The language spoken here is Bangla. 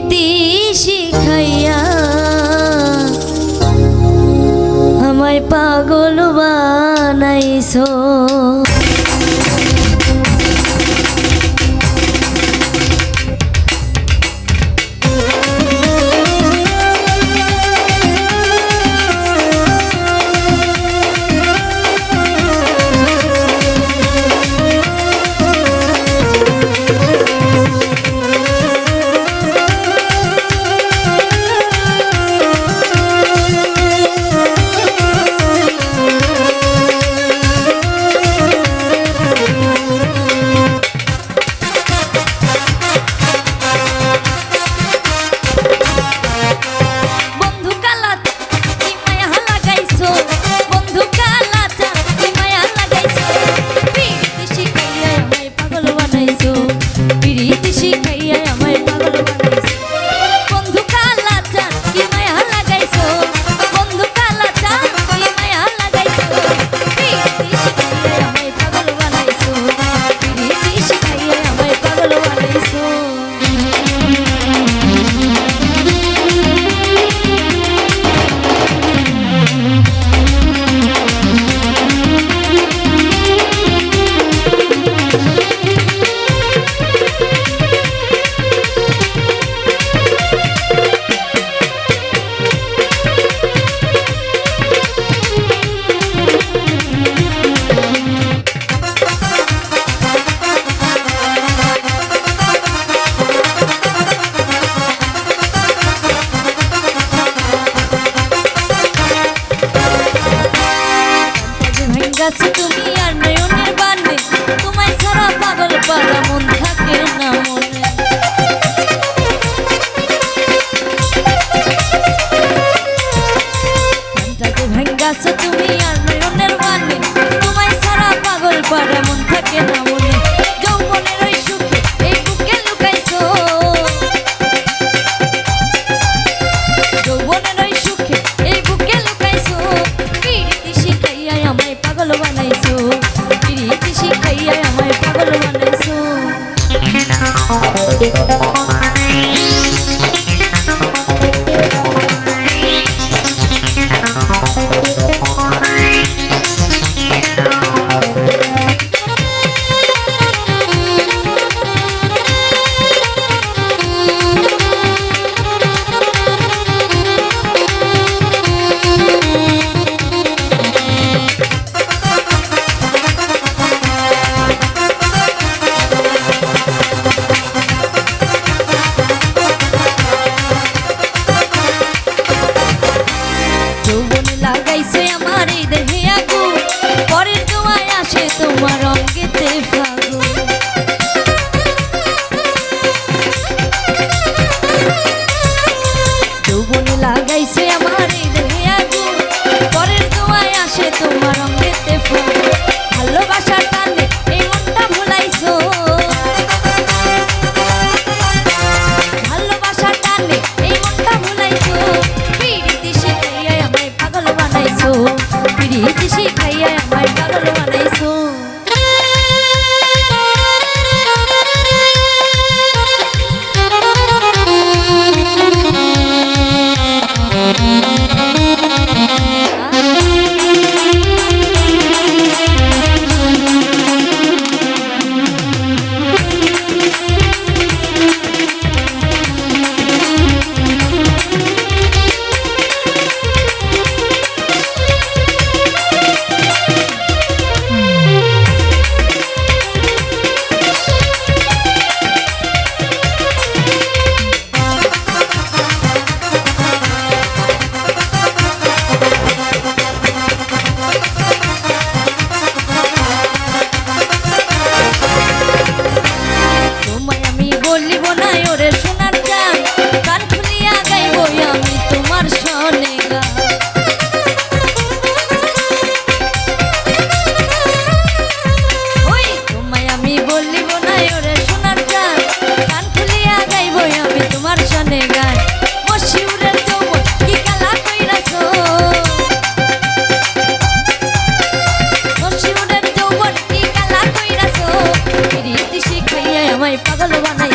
প্রীতি শিখাইয়া আমায় পাগল বানাইছো। তুমি আর নয়নের বানে তোমায় ছাড়া পাগল পারা মন থাকে না মনে। মনটাকে ভেঙ্গাছো তুমি আর নয়নের বানে তোমায় ছাড়া পাগল পারা মন থাকে না মনে। যৌবনের ওই সুখে এই বুকে লুকাইছো, যৌবনের ওই সুখে এই বুকে লুকাইছো। প্রীতি শিখাইয়া আমায় পাগল বানাইছো, প্রীতি শিখাইয়া আমায় পাগল বানাইছো। লাগাইছে আমার এই দেহে আগুন, পরের দোয়ায় আসে তোমার অঙ্গেতে ফাগুন। যৌবনে লাগাইছে আমার এই দেহে আগুন, পরের দোয়ায় আসে তোমার অঙ্গেতে ফাগুন। ভালোবাসার টানে এই মনটা ভুলাইছো, ভালোবাসার টানে এই মনটা ভুলাইছো। প্রীতি শিখাইয়া আমায় পাগল বানাইছো, প্রীতি শিখাইয়া আমায় পাগল বানাইছো। আমায় পাগল বানাই